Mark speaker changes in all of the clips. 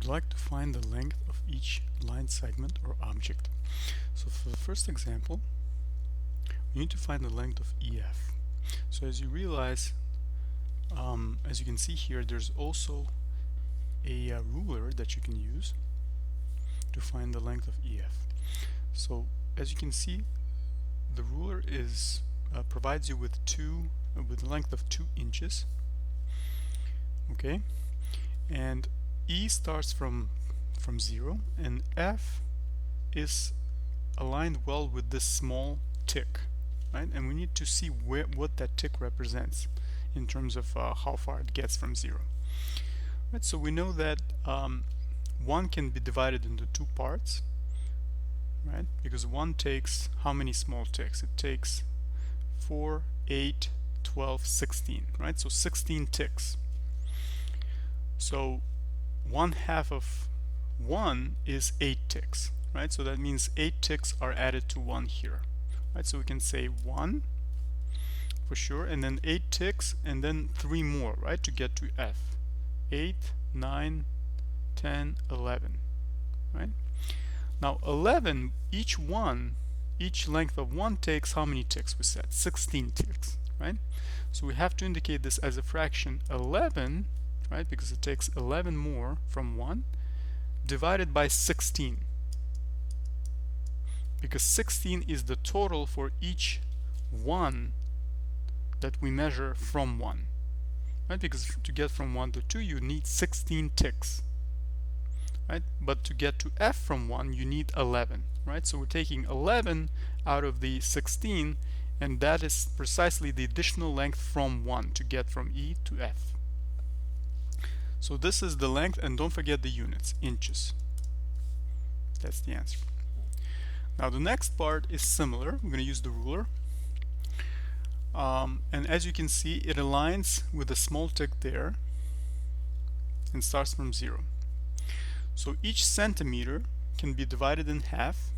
Speaker 1: You'd like to find the length of each line segment or object. So for the first example, we need to find the length of EF. So as you realize, as you can see here, there's also a ruler that you can use to find the length of EF. So as you can see, the ruler is provides you with a length of 2 inches. Okay, and E starts from 0, and F is aligned well with this small tick, right? And we need to see what that tick represents in terms of how far it gets from 0. Right, so we know that 1 can be divided into 2 parts, right? Because 1 takes how many small ticks? It takes 4, 8, 12, 16, right? So 16 ticks. So 1/2 of 1 is 8 ticks, right? So that means 8 ticks are added to 1 here, right? So we can say 1 for sure, and then 8 ticks, and then 3 more, right, to get to F. 8, 9, 10, 11, right? Now 11, each length of 1 takes how many ticks? We said 16 ticks, right? So we have to indicate this as a fraction 11, right, because it takes 11 more from 1, divided by 16, because 16 is the total for each 1 that we measure from 1, right? Because to get from 1 to 2 you need 16 ticks, right? But to get to F from 1 you need 11, right? So we're taking 11 out of the 16, and that is precisely the additional length from 1 to get from E to F. So this is the length, and don't forget the units, inches. That's the answer. Now the next part is similar. We're going to use the ruler. And as you can see, it aligns with a small tick there and starts from 0. So each centimeter can be divided in half.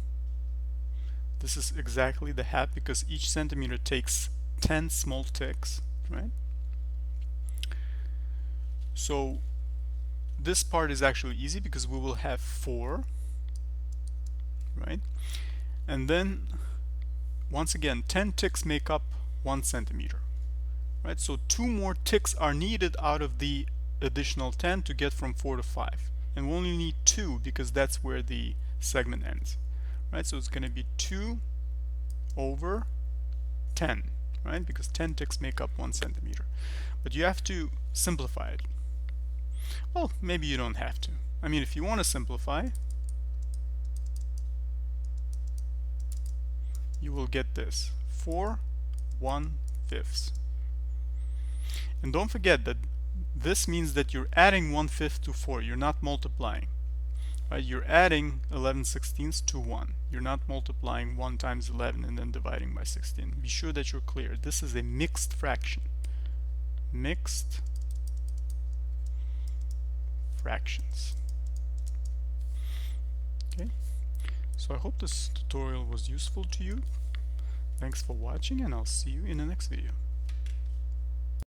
Speaker 1: This is exactly the half because each centimeter takes 10 small ticks, right? So this part is actually easy because we will have 4, right? And then once again 10 ticks make up 1 centimeter, right? So 2 more ticks are needed out of the additional 10 to get from 4 to 5, and we only need 2 because that's where the segment ends, right? So it's going to be 2 over 10, right? Because 10 ticks make up 1 centimeter. But you have to simplify it. Well, maybe you don't have to. I mean, if you want to simplify, you will get this 4 1/5. And don't forget that this means that you're adding 1/5 to 4. You're not multiplying, right? You're adding 11/16 to 1. You're not multiplying 1 times 11 and then dividing by 16. Be sure that you're clear. This is a mixed fraction. Mixed fractions. Okay, so I hope this tutorial was useful to you. Thanks for watching, and I'll see you in the next video.